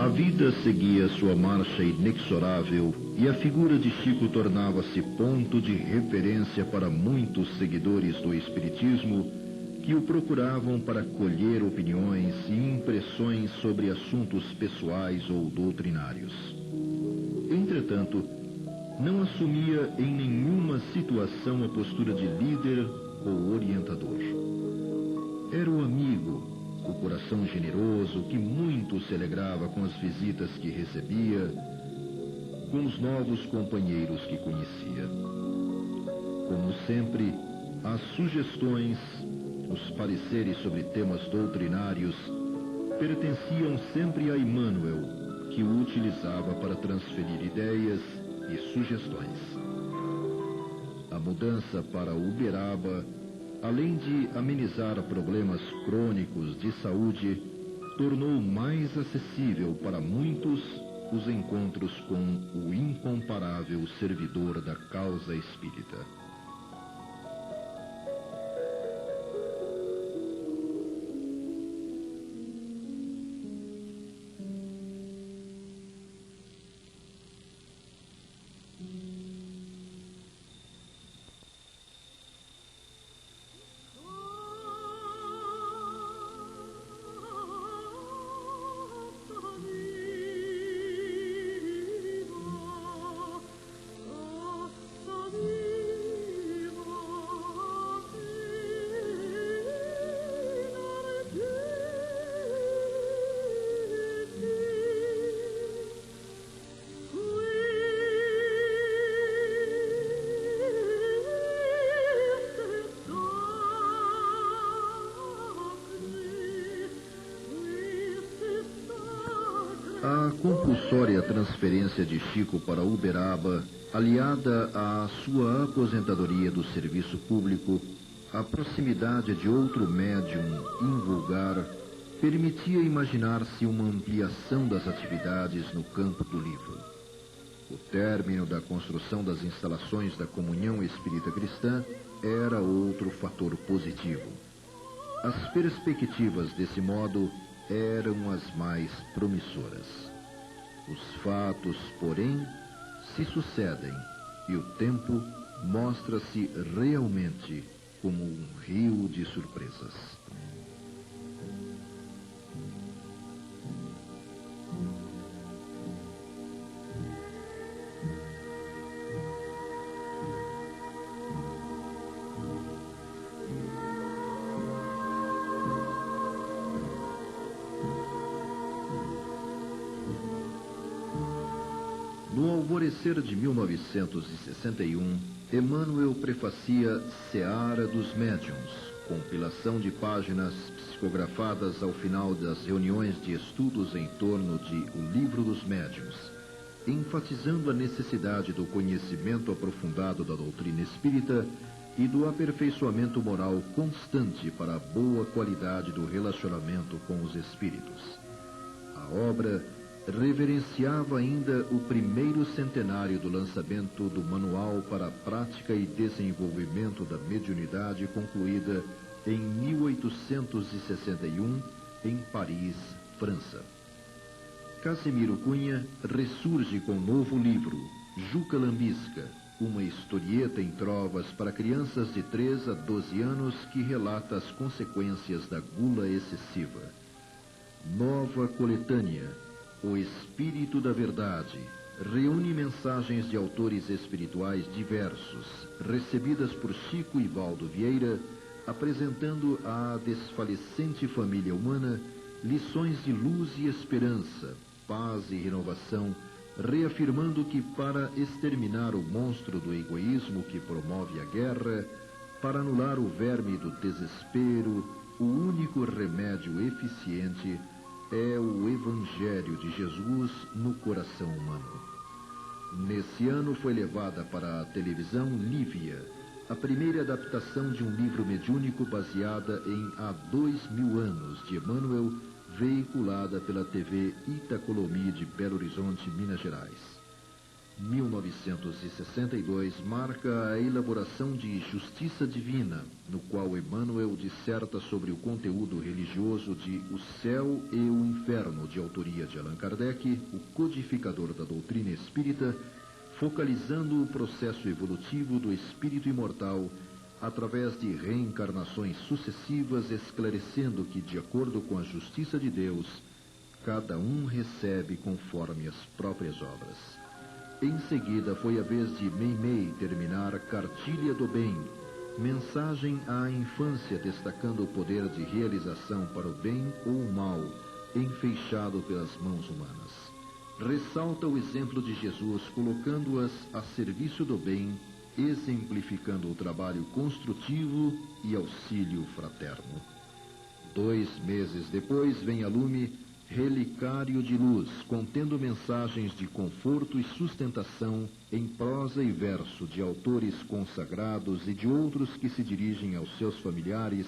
A vida seguia sua marcha inexorável e a figura de Chico tornava-se ponto de referência para muitos seguidores do Espiritismo que o procuravam para colher opiniões e impressões sobre assuntos pessoais ou doutrinários. Entretanto, não assumia em nenhuma situação a postura de líder ou orientador. Era o amigo, o coração generoso que muito se alegrava com as visitas que recebia, com os novos companheiros que conhecia. Como sempre, as sugestões, os pareceres sobre temas doutrinários pertenciam sempre a Emmanuel, que o utilizava para transferir ideias e sugestões. A mudança para Uberaba, além de amenizar problemas crônicos de saúde, tornou mais acessível para muitos os encontros com o incomparável servidor da causa espírita. A compulsória transferência de Chico para Uberaba, aliada à sua aposentadoria do serviço público, a proximidade de outro médium invulgar, permitia imaginar-se uma ampliação das atividades no campo do livro. O término da construção das instalações da Comunhão Espírita Cristã era outro fator positivo. As perspectivas desse modo eram as mais promissoras. Os fatos, porém, se sucedem e o tempo mostra-se realmente como um rio de surpresas. No alvorecer de 1961, Emmanuel prefacia Seara dos Médiuns, compilação de páginas psicografadas ao final das reuniões de estudos em torno de O Livro dos Médiuns, enfatizando a necessidade do conhecimento aprofundado da doutrina espírita e do aperfeiçoamento moral constante para a boa qualidade do relacionamento com os espíritos. A obra reverenciava ainda o primeiro centenário do lançamento do Manual para a Prática e Desenvolvimento da Mediunidade, concluída em 1861, em Paris, França. Casimiro Cunha ressurge com um novo livro, Juca Lambisca, uma historieta em trovas para crianças de 3 a 12 anos que relata as consequências da gula excessiva. Nova coletânea, O Espírito da Verdade, reúne mensagens de autores espirituais diversos, recebidas por Chico e Valdo Vieira, apresentando à desfalecente família humana lições de luz e esperança, paz e renovação, reafirmando que para exterminar o monstro do egoísmo que promove a guerra, para anular o verme do desespero, o único remédio eficiente é o Evangelho de Jesus no coração humano. Nesse ano foi levada para a televisão Lívia, a primeira adaptação de um livro mediúnico baseada em Há 2000 anos, de Emmanuel, veiculada pela TV Itacolomi de Belo Horizonte, Minas Gerais. 1962 marca a elaboração de Justiça Divina, no qual Emmanuel disserta sobre o conteúdo religioso de O Céu e o Inferno, de autoria de Allan Kardec, o codificador da doutrina espírita, focalizando o processo evolutivo do espírito imortal através de reencarnações sucessivas, esclarecendo que, de acordo com a justiça de Deus, cada um recebe conforme as próprias obras. Em seguida, foi a vez de Meimei terminar Cartilha do Bem, mensagem à infância destacando o poder de realização para o bem ou o mal, enfeixado pelas mãos humanas. Ressalta o exemplo de Jesus, colocando-as a serviço do bem, exemplificando o trabalho construtivo e auxílio fraterno. 2 meses depois, vem a lume Relicário de Luz, contendo mensagens de conforto e sustentação em prosa e verso de autores consagrados e de outros que se dirigem aos seus familiares,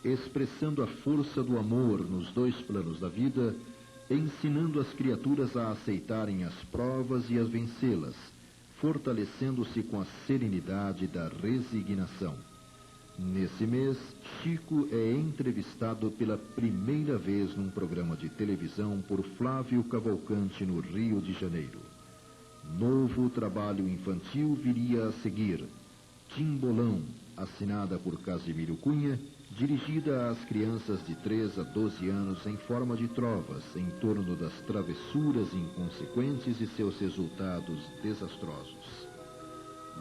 expressando a força do amor nos 2 planos da vida, ensinando as criaturas a aceitarem as provas e a vencê-las, fortalecendo-se com a serenidade da resignação. Nesse mês, Chico é entrevistado pela primeira vez num programa de televisão por Flávio Cavalcante, no Rio de Janeiro. Novo trabalho infantil viria a seguir, Timbolão, assinada por Casimiro Cunha, dirigida às crianças de 3 a 12 anos em forma de trovas, em torno das travessuras inconsequentes e seus resultados desastrosos.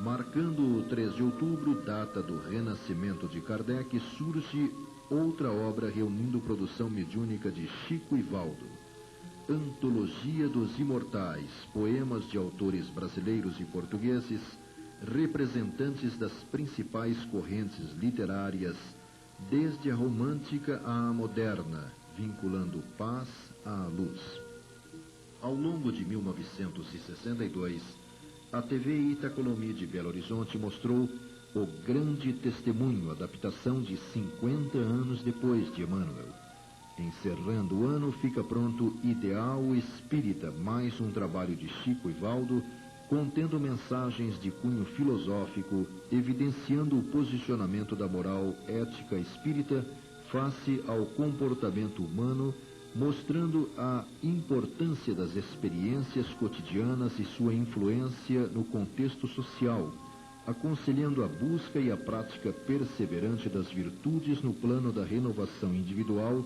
Marcando o 3 de outubro, data do renascimento de Kardec, surge outra obra reunindo produção mediúnica de Chico e Valdo. Antologia dos Imortais, poemas de autores brasileiros e portugueses, representantes das principais correntes literárias, desde a romântica à moderna, vinculando paz à luz. Ao longo de 1962, a TV Itacolomi de Belo Horizonte mostrou O Grande Testemunho, adaptação de 50 anos depois de Emmanuel. Encerrando o ano, fica pronto Ideal Espírita, mais um trabalho de Chico e Valdo, contendo mensagens de cunho filosófico, evidenciando o posicionamento da moral ética espírita face ao comportamento humano, mostrando a importância das experiências cotidianas e sua influência no contexto social, aconselhando a busca e a prática perseverante das virtudes no plano da renovação individual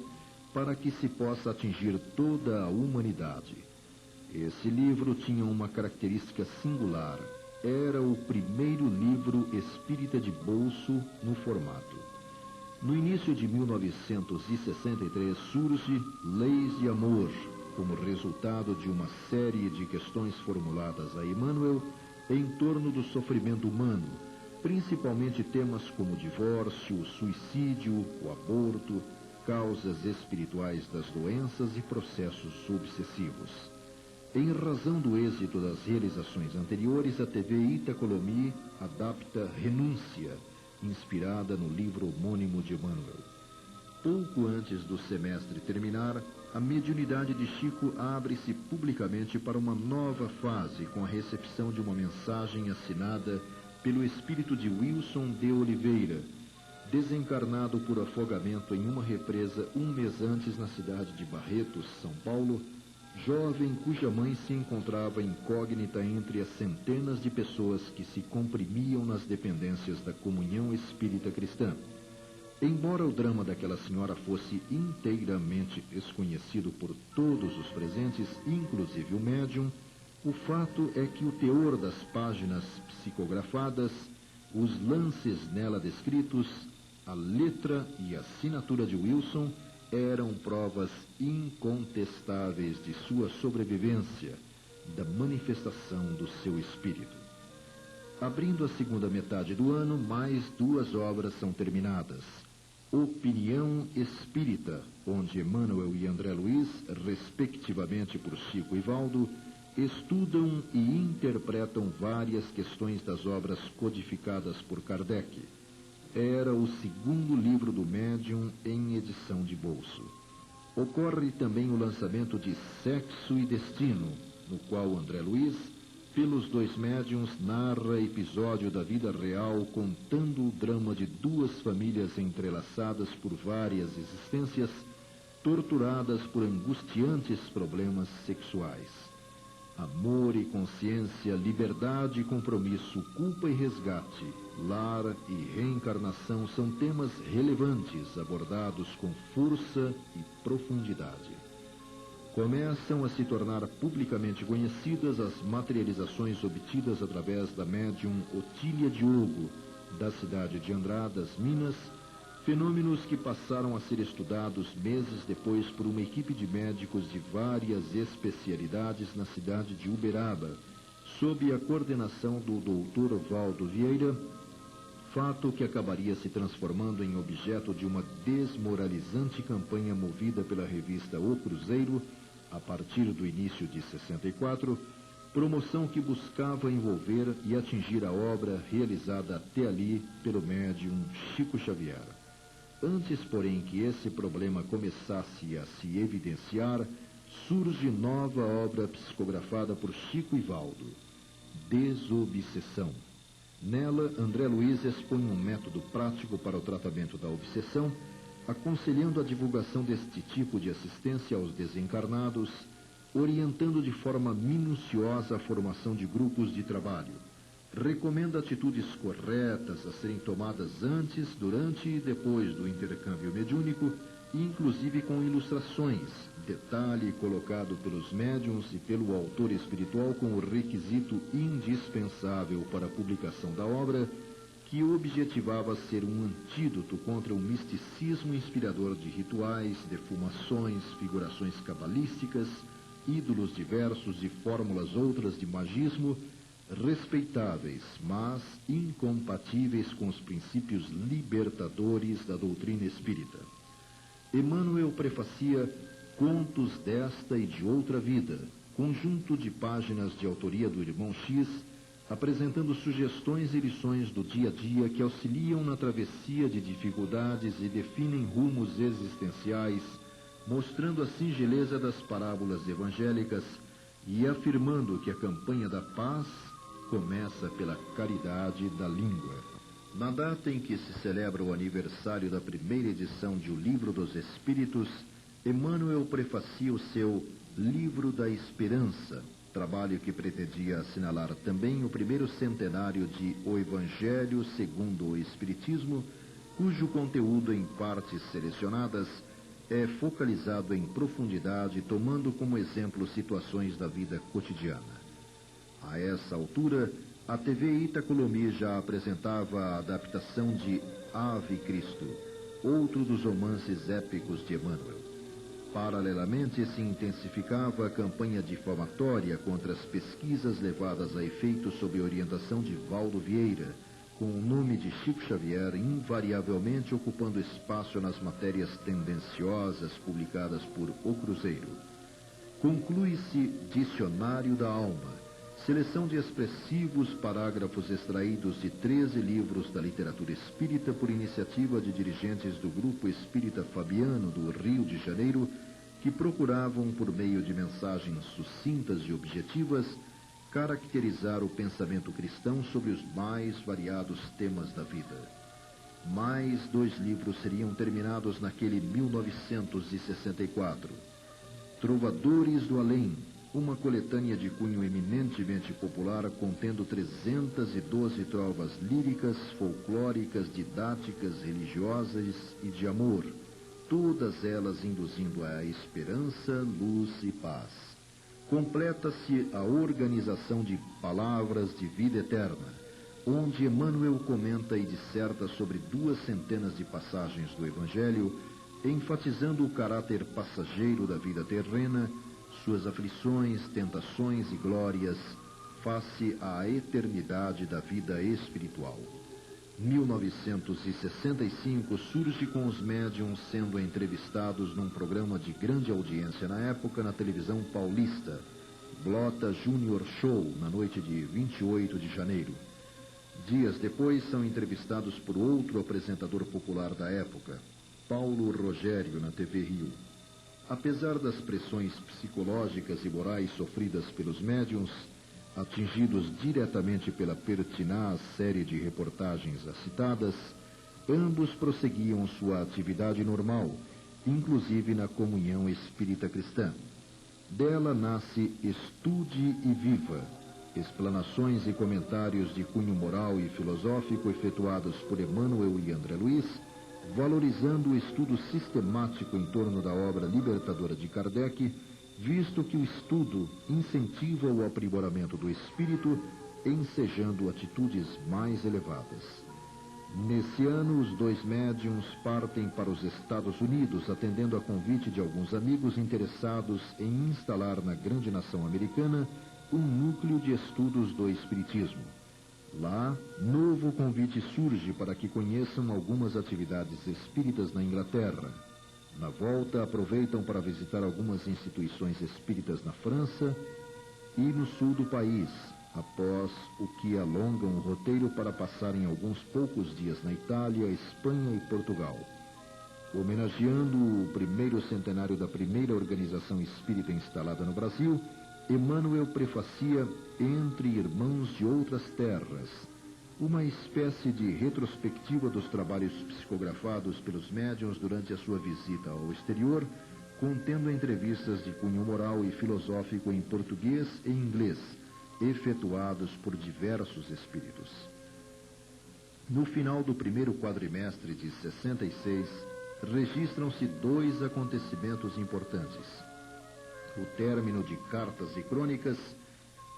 para que se possa atingir toda a humanidade. Esse livro tinha uma característica singular. Era o primeiro livro espírita de bolso no formato. No início de 1963 surge Leis de Amor, como resultado de uma série de questões formuladas a Emmanuel em torno do sofrimento humano, principalmente temas como o divórcio, o suicídio, o aborto, causas espirituais das doenças e processos obsessivos. Em razão do êxito das realizações anteriores, a TV Itacolomi adapta Renúncia, inspirada no livro homônimo de Emmanuel. Pouco antes do semestre terminar, a mediunidade de Chico abre-se publicamente para uma nova fase, com a recepção de uma mensagem assinada pelo espírito de Wilson de Oliveira, desencarnado por afogamento em uma represa 1 mês antes na cidade de Barretos, São Paulo, jovem cuja mãe se encontrava incógnita entre as centenas de pessoas que se comprimiam nas dependências da comunhão espírita cristã. Embora o drama daquela senhora fosse inteiramente desconhecido por todos os presentes, inclusive o médium, o fato é que o teor das páginas psicografadas, os lances nela descritos, a letra e a assinatura de Wilson eram provas incontestáveis de sua sobrevivência, da manifestação do seu espírito. Abrindo a segunda metade do ano, mais 2 obras são terminadas. Opinião Espírita, onde Emmanuel e André Luiz, respectivamente por Chico e Valdo, estudam e interpretam várias questões das obras codificadas por Kardec. Era o 2º livro do médium em edição de bolso. Ocorre também o lançamento de Sexo e Destino, no qual André Luiz pelos dois médiuns, narra episódio da vida real contando o drama de duas famílias entrelaçadas por várias existências, torturadas por angustiantes problemas sexuais. Amor e consciência, liberdade e compromisso, culpa e resgate, lar e reencarnação são temas relevantes abordados com força e profundidade. Começam a se tornar publicamente conhecidas as materializações obtidas através da médium Otília Diogo, da cidade de Andradas, Minas, fenômenos que passaram a ser estudados meses depois por uma equipe de médicos de várias especialidades na cidade de Uberaba, sob a coordenação do Dr. Valdo Vieira, fato que acabaria se transformando em objeto de uma desmoralizante campanha movida pela revista O Cruzeiro, a partir do início de 64, promoção que buscava envolver e atingir a obra realizada até ali pelo médium Chico Xavier. Antes, porém, que esse problema começasse a se evidenciar, surge nova obra psicografada por Chico e Valdo, Desobsessão. Nela, André Luiz expõe um método prático para o tratamento da obsessão, aconselhando a divulgação deste tipo de assistência aos desencarnados, orientando de forma minuciosa a formação de grupos de trabalho. Recomenda atitudes corretas a serem tomadas antes, durante e depois do intercâmbio mediúnico, inclusive com ilustrações, detalhe colocado pelos médiuns e pelo autor espiritual como requisito indispensável para a publicação da obra, que objetivava ser um antídoto contra o misticismo inspirador de rituais, defumações, figurações cabalísticas, ídolos diversos e fórmulas outras de magismo, respeitáveis, mas incompatíveis com os princípios libertadores da doutrina espírita. Emmanuel prefacia Contos desta e de outra vida, conjunto de páginas de autoria do irmão X, apresentando sugestões e lições do dia a dia que auxiliam na travessia de dificuldades e definem rumos existenciais, mostrando a singeleza das parábolas evangélicas e afirmando que a campanha da paz começa pela caridade da língua. Na data em que se celebra o aniversário da primeira edição de O Livro dos Espíritos, Emmanuel prefacia o seu Livro da Esperança, trabalho que pretendia assinalar também o primeiro centenário de O Evangelho segundo o Espiritismo, cujo conteúdo em partes selecionadas é focalizado em profundidade, tomando como exemplo situações da vida cotidiana. A essa altura, a TV Itacolomi já apresentava a adaptação de Ave Cristo, outro dos romances épicos de Emmanuel. Paralelamente, se intensificava a campanha difamatória contra as pesquisas levadas a efeito sob orientação de Valdo Vieira, com o nome de Chico Xavier invariavelmente ocupando espaço nas matérias tendenciosas publicadas por O Cruzeiro. Conclui-se Dicionário da Alma, seleção de expressivos parágrafos extraídos de 13 livros da literatura espírita por iniciativa de dirigentes do Grupo Espírita Fabiano do Rio de Janeiro, que procuravam, por meio de mensagens sucintas e objetivas, caracterizar o pensamento cristão sobre os mais variados temas da vida. Mais 2 livros seriam terminados naquele 1964. Trovadores do Além, uma coletânea de cunho eminentemente popular contendo 312 trovas líricas, folclóricas, didáticas, religiosas e de amor, todas elas induzindo a esperança, luz e paz. Completa-se a organização de Palavras de Vida Eterna, onde Emmanuel comenta e disserta sobre 200 de passagens do Evangelho, enfatizando o caráter passageiro da vida terrena, suas aflições, tentações e glórias, face à eternidade da vida espiritual. 1965 surge com os médiuns sendo entrevistados num programa de grande audiência na época na televisão paulista, Blota Junior Show, na noite de 28 de janeiro. Dias depois são entrevistados por outro apresentador popular da época, Paulo Rogério, na TV Rio. Apesar das pressões psicológicas e morais sofridas pelos médiuns, Atingidos diretamente pela pertinaz série de reportagens as citadas, ambos prosseguiam sua atividade normal, inclusive na comunhão espírita cristã. Dela nasce Estude e Viva, explanações e comentários de cunho moral e filosófico efetuados por Emmanuel e André Luiz, valorizando o estudo sistemático em torno da obra libertadora de Kardec, visto que o estudo incentiva o aprimoramento do espírito, ensejando atitudes mais elevadas. Nesse ano, os dois médiuns partem para os Estados Unidos, atendendo a convite de alguns amigos interessados em instalar na grande nação americana um núcleo de estudos do Espiritismo. Lá, novo convite surge para que conheçam algumas atividades espíritas na Inglaterra. Na volta, aproveitam para visitar algumas instituições espíritas na França e no sul do país, após o que alongam o roteiro para passarem alguns poucos dias na Itália, Espanha e Portugal. Homenageando o primeiro centenário da primeira organização espírita instalada no Brasil, Emmanuel prefacia Entre Irmãos de Outras Terras, uma espécie de retrospectiva dos trabalhos psicografados pelos médiuns durante a sua visita ao exterior, contendo entrevistas de cunho moral e filosófico em português e inglês, efetuados por diversos espíritos. No final do primeiro quadrimestre de 66, registram-se dois acontecimentos importantes. O término de Cartas e Crônicas,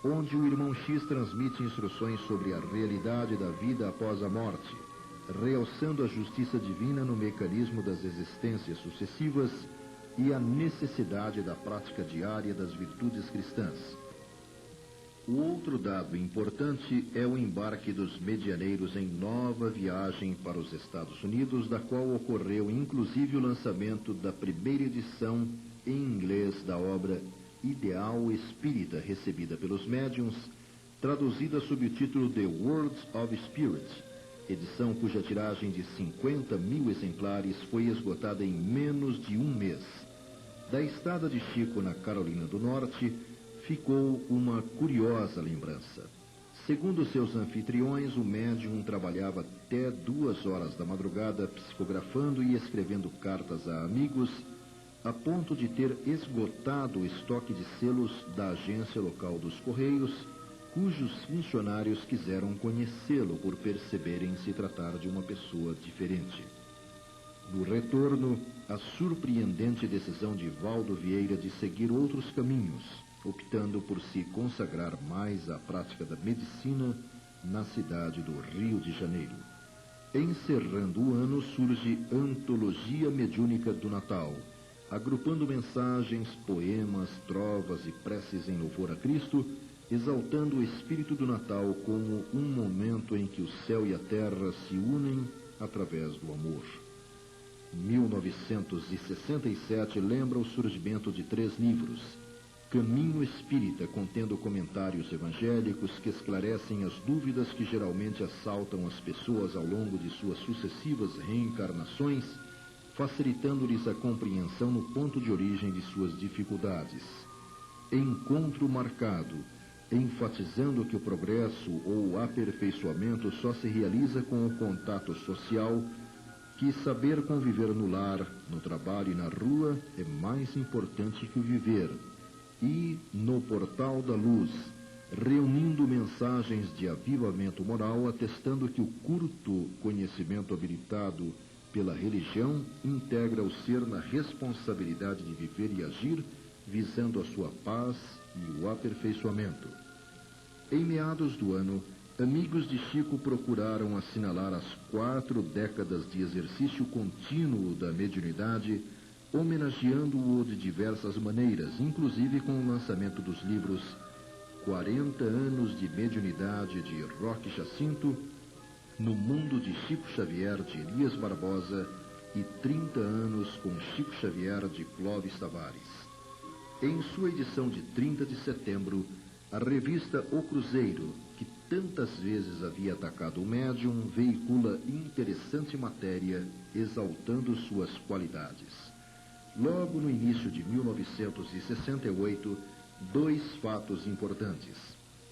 onde o irmão X transmite instruções sobre a realidade da vida após a morte, realçando a justiça divina no mecanismo das existências sucessivas e a necessidade da prática diária das virtudes cristãs. O outro dado importante é o embarque dos medianeiros em nova viagem para os Estados Unidos, da qual ocorreu inclusive o lançamento da primeira edição em inglês da obra Ideal Espírita, recebida pelos médiuns, traduzida sob o título The Words of Spirit, edição cuja tiragem de 50.000 exemplares foi esgotada em menos de um mês. Da estada de Chico na Carolina do Norte, ficou uma curiosa lembrança. Segundo seus anfitriões, o médium trabalhava até 2 horas da madrugada psicografando e escrevendo cartas a amigos, a ponto de ter esgotado o estoque de selos da agência local dos Correios, cujos funcionários quiseram conhecê-lo por perceberem se tratar de uma pessoa diferente. No retorno, a surpreendente decisão de Valdo Vieira de seguir outros caminhos, optando por se consagrar mais à prática da medicina na cidade do Rio de Janeiro. Encerrando o ano, surge Antologia Mediúnica do Natal, agrupando mensagens, poemas, trovas e preces em louvor a Cristo, exaltando o espírito do Natal como um momento em que o céu e a terra se unem através do amor. 1967 lembra o surgimento de 3 livros: Caminho Espírita, contendo comentários evangélicos que esclarecem as dúvidas que geralmente assaltam as pessoas ao longo de suas sucessivas reencarnações, facilitando-lhes a compreensão no ponto de origem de suas dificuldades. Encontro Marcado, enfatizando que o progresso ou o aperfeiçoamento só se realiza com o contato social, que saber conviver no lar, no trabalho e na rua é mais importante que o viver. E no Portal da Luz, reunindo mensagens de avivamento moral, atestando que o curto conhecimento habilitado pela religião integra o ser na responsabilidade de viver e agir, visando a sua paz e o aperfeiçoamento. Em meados do ano, amigos de Chico procuraram assinalar as 4 décadas de exercício contínuo da mediunidade, homenageando-o de diversas maneiras, inclusive com o lançamento dos livros 40 anos de mediunidade de Roque Jacinto, No Mundo de Chico Xavier de Elias Barbosa e 30 anos com Chico Xavier de Clóvis Tavares. Em sua edição de 30 de setembro, a revista O Cruzeiro, que tantas vezes havia atacado o médium, veicula interessante matéria exaltando suas qualidades. Logo no início de 1968, 2 fatos importantes.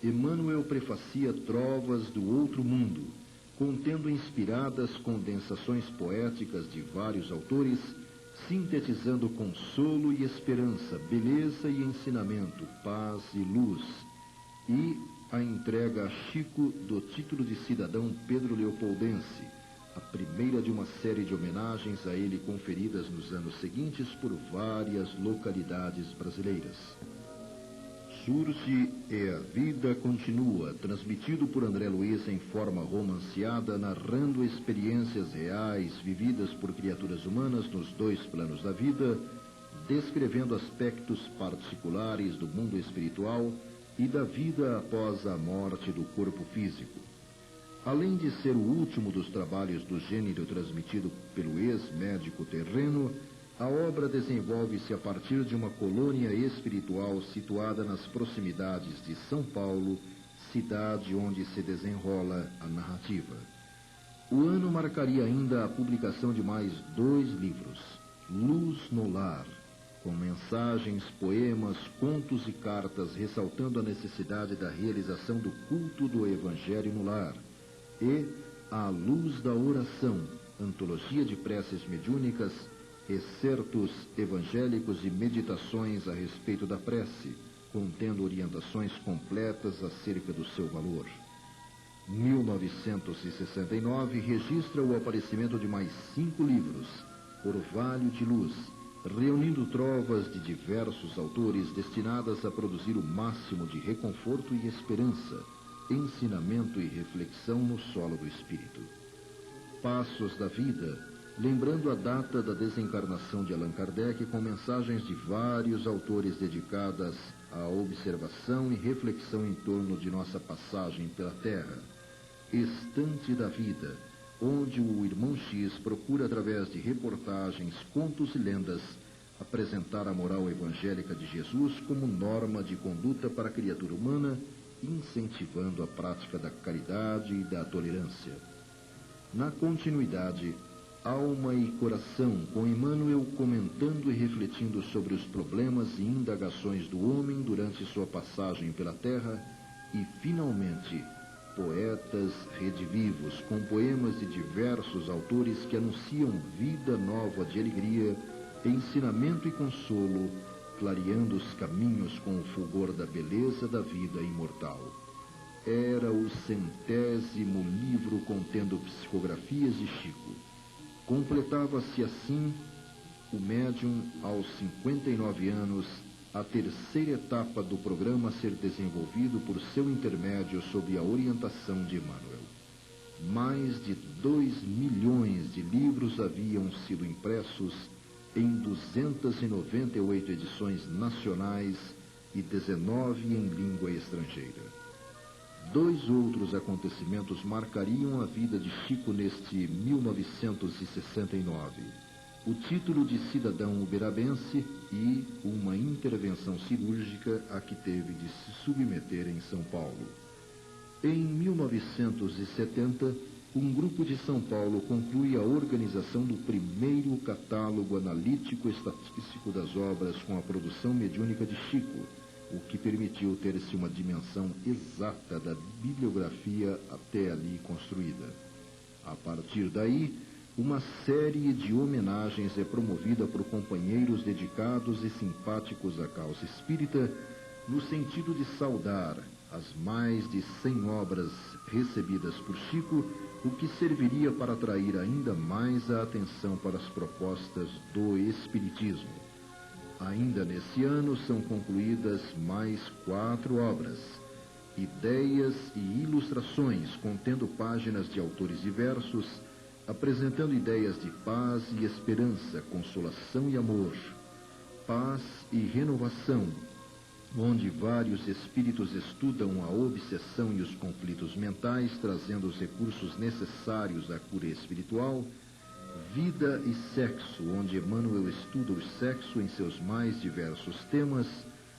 Emmanuel prefacia Trovas do Outro Mundo, contendo inspiradas condensações poéticas de vários autores, sintetizando consolo e esperança, beleza e ensinamento, paz e luz, e a entrega a Chico do título de cidadão Pedro Leopoldense, a primeira de uma série de homenagens a ele conferidas nos anos seguintes por várias localidades brasileiras. Surge e a Vida Continua, transmitido por André Luiz em forma romanceada, narrando experiências reais vividas por criaturas humanas nos dois planos da vida, descrevendo aspectos particulares do mundo espiritual e da vida após a morte do corpo físico. Além de ser o último dos trabalhos do gênero transmitido pelo ex-médico terreno, a obra desenvolve-se a partir de uma colônia espiritual situada nas proximidades de São Paulo, cidade onde se desenrola a narrativa. O ano marcaria ainda a publicação de mais 2 livros, Luz no Lar, com mensagens, poemas, contos e cartas ressaltando a necessidade da realização do culto do Evangelho no lar, e A Luz da Oração, antologia de preces mediúnicas, excertos evangélicos e meditações a respeito da prece, contendo orientações completas acerca do seu valor. 1969 registra o aparecimento de mais 5 livros, Orvalho de Luz, reunindo trovas de diversos autores destinadas a produzir o máximo de reconforto e esperança, ensinamento e reflexão no solo do espírito. Passos da Vida, lembrando a data da desencarnação de Allan Kardec com mensagens de vários autores dedicadas à observação e reflexão em torno de nossa passagem pela Terra. Estante da Vida, onde o Irmão X procura, através de reportagens, contos e lendas, apresentar a moral evangélica de Jesus como norma de conduta para a criatura humana, incentivando a prática da caridade e da tolerância. Na continuidade, Alma e Coração, com Emmanuel comentando e refletindo sobre os problemas e indagações do homem durante sua passagem pela Terra, e, finalmente, Poetas Redivivos, com poemas de diversos autores que anunciam vida nova de alegria, ensinamento e consolo, clareando os caminhos com o fulgor da beleza da vida imortal. Era o 100º livro contendo psicografias de Chico. Completava-se assim o médium aos 59 anos, a terceira etapa do programa a ser desenvolvido por seu intermédio sob a orientação de Emmanuel. Mais de 2 milhões de livros haviam sido impressos em 298 edições nacionais e 19 em língua estrangeira. 2 outros acontecimentos marcariam a vida de Chico neste 1969. O título de cidadão uberabense e uma intervenção cirúrgica a que teve de se submeter em São Paulo. Em 1970, um grupo de São Paulo conclui a organização do primeiro catálogo analítico-estatístico das obras com a produção mediúnica de Chico, o que permitiu ter-se uma dimensão exata da bibliografia até ali construída. A partir daí, uma série de homenagens é promovida por companheiros dedicados e simpáticos à causa espírita, no sentido de saudar as mais de 100 obras recebidas por Chico, o que serviria para atrair ainda mais a atenção para as propostas do Espiritismo. Ainda nesse ano são concluídas mais 4 obras, Ideias e Ilustrações, contendo páginas de autores diversos, apresentando ideias de paz e esperança, consolação e amor, paz e renovação, onde vários espíritos estudam a obsessão e os conflitos mentais, trazendo os recursos necessários à cura espiritual, vida e sexo, onde Emmanuel estuda o sexo em seus mais diversos temas,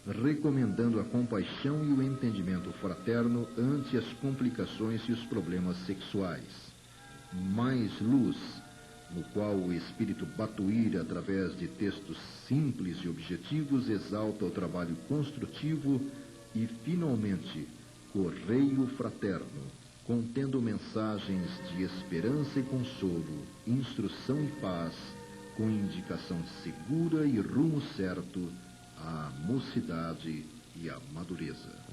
recomendando a compaixão e o entendimento fraterno ante as complicações e os problemas sexuais. Mais Luz, no qual o espírito Batuíra, através de textos simples e objetivos, exalta o trabalho construtivo, e, finalmente, Correio Fraterno, contendo mensagens de esperança e consolo, instrução e paz, com indicação segura e rumo certo à mocidade e à madureza.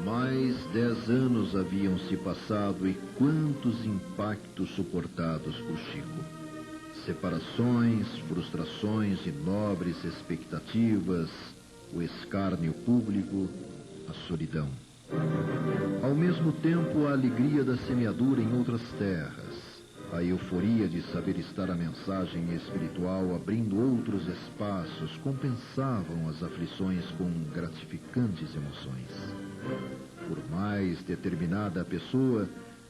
Mais 10 anos haviam se passado e quantos impactos suportados por Chico. Separações, frustrações de nobres expectativas, o escárnio público, a solidão. Ao mesmo tempo, a alegria da semeadura em outras terras, a euforia de saber estar a mensagem espiritual abrindo outros espaços compensavam as aflições com gratificantes emoções. Por mais determinada a pessoa,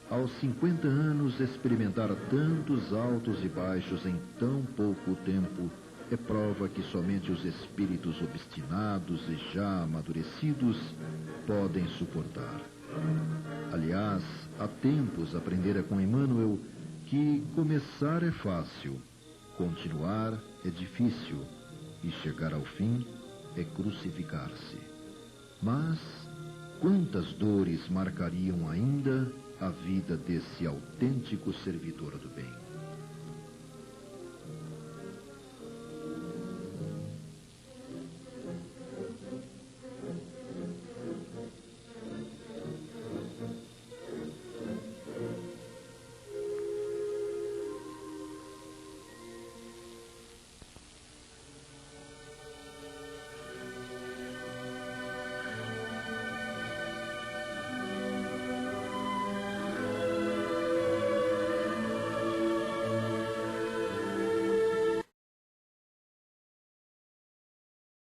aos 50 anos experimentar tantos altos e baixos em tão pouco tempo é prova que somente os espíritos obstinados e já amadurecidos podem suportar. Aliás, há tempos aprendera com Emmanuel que começar é fácil, continuar é difícil e chegar ao fim é crucificar-se. Mas quantas dores marcariam ainda a vida desse autêntico servidor do bem?